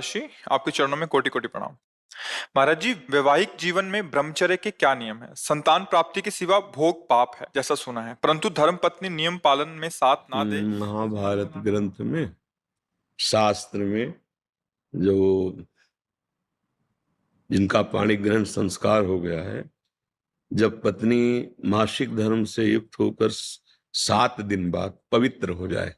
जी, आपके चरणों में कोटि कोटि प्रणाम। महाराज जी, वैवाहिक जीवन में ब्रह्मचर्य के क्या नियम है? संतान प्राप्ति के सिवा भोग पाप है जैसा सुना है, परंतु धर्म पत्नी नियम पालन में साथ ना दे। महाभारत ग्रंथ में, शास्त्र में, जो जिनका पाणी ग्रहण संस्कार हो गया है, जब पत्नी मासिक धर्म से युक्त होकर 7 दिन बाद पवित्र हो जाए,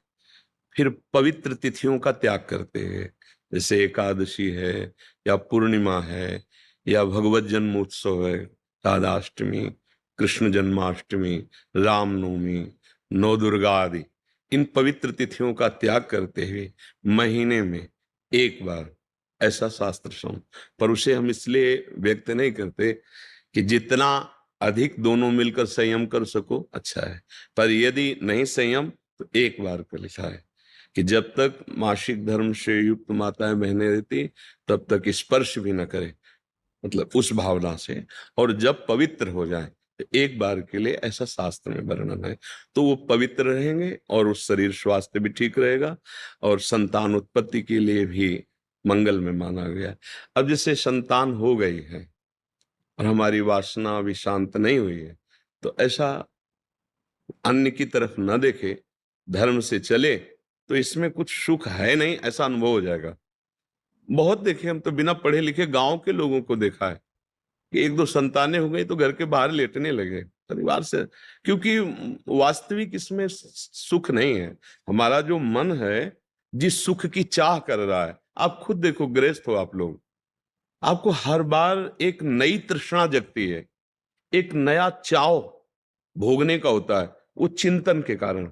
फिर पवित्र तिथियों का त्याग करते हैं। जैसे एकादशी है, या पूर्णिमा है, या भगवत जन्मोत्सव है, राधाष्टमी, कृष्ण जन्माष्टमी, रामनवमी, नौ दुर्गा आदि, इन पवित्र तिथियों का त्याग करते हुए महीने में एक बार, ऐसा शास्त्र सम। पर उसे हम इसलिए व्यक्त नहीं करते कि जितना अधिक दोनों मिलकर संयम कर सको अच्छा है, पर यदि नहीं संयम तो एक बार का लिखा है कि जब तक मासिक धर्म से युक्त माताएं बहनें रहती तब तक स्पर्श भी न करे, मतलब उस भावना से, और जब पवित्र हो जाए तो एक बार के लिए, ऐसा शास्त्र में वर्णन है। तो वो पवित्र रहेंगे और उस शरीर स्वास्थ्य भी ठीक रहेगा और संतान उत्पत्ति के लिए भी मंगल में माना गया। अब जैसे संतान हो गई है और हमारी वासना अभी शांत नहीं हुई है, तो ऐसा अन्य की तरफ न देखे, धर्म से चले, तो इसमें कुछ सुख है नहीं, ऐसा अनुभव हो जाएगा। बहुत देखे, हम तो बिना पढ़े लिखे गांव के लोगों को देखा है कि एक दो संतानें हो गई तो घर के बाहर लेटने लगे परिवार से, क्योंकि वास्तविक इसमें सुख नहीं है। हमारा जो मन है जिस सुख की चाह कर रहा है, आप खुद देखो, गृहस्थ हो आप लोग, आपको हर बार एक नई तृष्णा जगती है, एक नया चाव भोगने का होता है, वो चिंतन के कारण।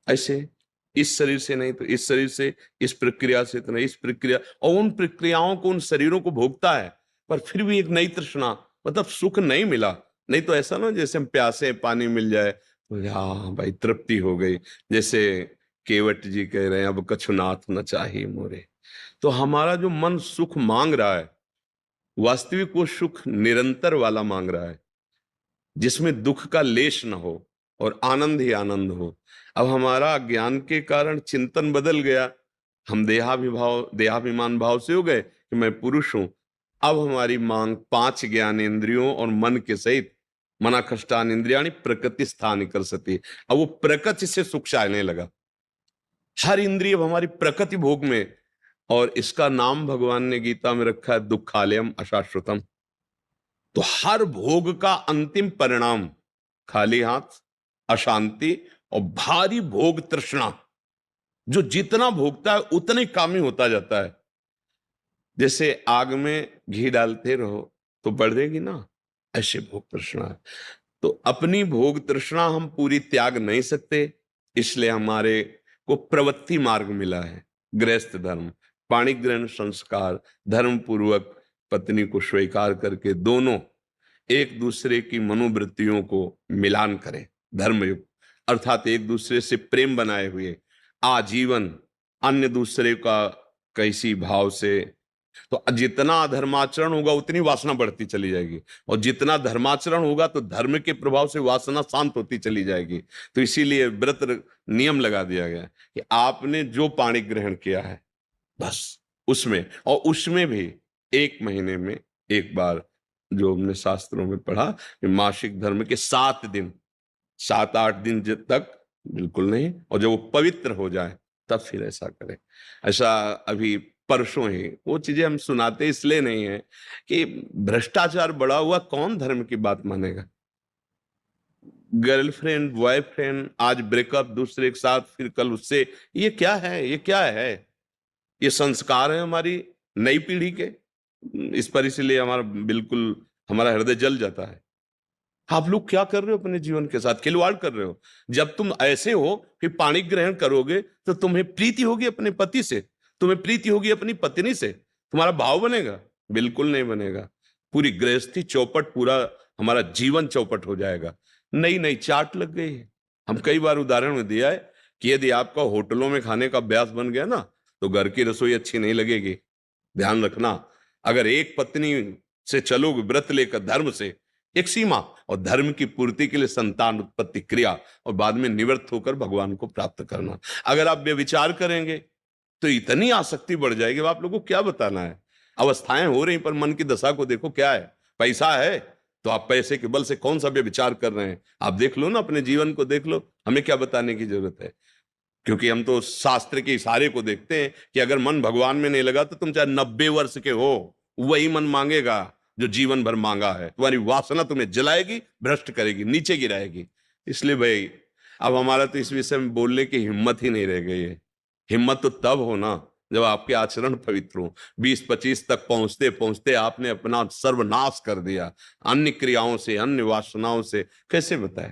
ऐसे इस शरीर से नहीं तो इस शरीर से, इस प्रक्रिया से तो नहीं इस प्रक्रिया, और उन प्रक्रियाओं को, उन शरीरों को भोगता है, पर फिर भी एक नई तृष्णा, मतलब सुख नहीं मिला। नहीं तो ऐसा ना, जैसे हम प्यासे, पानी मिल जाए तो हाँ भाई तृप्ति हो गई, जैसे केवट जी कह रहे हैं, अब कछुनाथ न चाहिए मोरे। तो हमारा जो मन सुख मांग रहा है, वास्तविक वो सुख निरंतर वाला मांग रहा है, जिसमें दुख का लेश न हो और आनंद ही आनंद हो। अब हमारा ज्ञान के कारण चिंतन बदल गया, हम देहाभिमान भाव से हो गए कि मैं पुरुष हूं। अब हमारी मांग 5 ज्ञानेंद्रियों और मन के सहित, मना कष्टान इंद्रियाणी प्रकृति स्थान कर सती, अब वो प्रकृति से सुख चाहने लगा। हर इंद्रिय अब हमारी प्रकृति भोग में, और इसका नाम भगवान ने गीता में रखा है दुखालयम अशाश्वतम। तो हर भोग का अंतिम परिणाम खाली हाथ, अशांति और भारी भोग तृष्णा। जो जितना भोगता है उतना ही कामी होता जाता है। जैसे आग में घी डालते रहो तो बढ़ेगी ना, ऐसे भोग तृष्णा है। तो अपनी भोग तृष्णा हम पूरी त्याग नहीं सकते, इसलिए हमारे को प्रवृत्ति मार्ग मिला है, गृहस्थ धर्म, पाणिग्रहण संस्कार, धर्म पूर्वक पत्नी को स्वीकार करके दोनों एक दूसरे की मनोवृत्तियों को मिलान करें, धर्मयुक्त, अर्थात एक दूसरे से प्रेम बनाए हुए आजीवन, अन्य दूसरे का कैसी भाव से। तो जितना अधर्माचरण होगा उतनी वासना बढ़ती चली जाएगी, और जितना धर्माचरण होगा तो धर्म के प्रभाव से वासना शांत होती चली जाएगी। तो इसीलिए व्रत नियम लगा दिया गया कि आपने जो पाणी ग्रहण किया है बस उसमें, और उसमें भी 1 महीने में एक बार, जो हमने शास्त्रों में पढ़ा कि मासिक धर्म के 7 दिन, 7-8 दिन तक बिल्कुल नहीं, और जब वो पवित्र हो जाए तब फिर ऐसा करें। ऐसा अभी परसों ही वो चीजें हम सुनाते इसलिए नहीं है कि भ्रष्टाचार बढ़ा हुआ, कौन धर्म की बात मानेगा। गर्लफ्रेंड बॉयफ्रेंड, आज ब्रेकअप दूसरे के साथ, फिर कल उससे, ये क्या है, ये क्या है? ये संस्कार है हमारी नई पीढ़ी के। इस पर इसलिए हमारा बिल्कुल, हमारा हृदय जल जाता है। आप लोग क्या कर रहे हो अपने जीवन के साथ? खिलवाड़ कर रहे हो। जब तुम ऐसे हो फिर पाणी ग्रहण करोगे तो तुम्हें प्रीति होगी अपने पति से, तुम्हें प्रीति होगी अपनी पत्नी से, तुम्हारा भाव बनेगा? बिल्कुल नहीं बनेगा। पूरी गृहस्थी चौपट, पूरा हमारा जीवन चौपट हो जाएगा। नई नई चाट लग गई है। हम कई बार उदाहरण में दिया है कि यदि आपका होटलों में खाने का अभ्यास बन गया ना, तो घर की रसोई अच्छी नहीं लगेगी। ध्यान रखना, अगर एक पत्नी से चलोगे व्रत लेकर धर्म से, एक सीमा, और धर्म की पूर्ति के लिए संतान उत्पत्ति क्रिया, और बाद में निवृत्त होकर भगवान को प्राप्त करना। अगर आप व्यभिचार करेंगे तो इतनी आसक्ति बढ़ जाएगी, अब आप लोगों को क्या बताना है। अवस्थाएं हो रही, पर मन की दशा को देखो क्या है। पैसा है तो आप पैसे के बल से कौन सा व्यभिचार कर रहे हैं, आप देख लो ना, अपने जीवन को देख लो, हमें क्या बताने की जरूरत है। क्योंकि हम तो शास्त्र के इशारे को देखते हैं कि अगर मन भगवान में नहीं लगा तो तुम चाहे 90 वर्ष के हो, वही मन मांगेगा जो जीवन भर मांगा है। तुम्हारी वासना तुम्हें जलाएगी, भ्रष्ट करेगी, नीचे गिराएगी। इसलिए भाई अब हमारा तो इस विषय में बोलने की हिम्मत ही नहीं रह गई है। हिम्मत तो तब हो ना जब आपके आचरण पवित्र हो। 20-25 तक पहुंचते पहुंचते आपने अपना सर्वनाश कर दिया अन्य क्रियाओं से, अन्य वासनाओं से, कैसे बताए।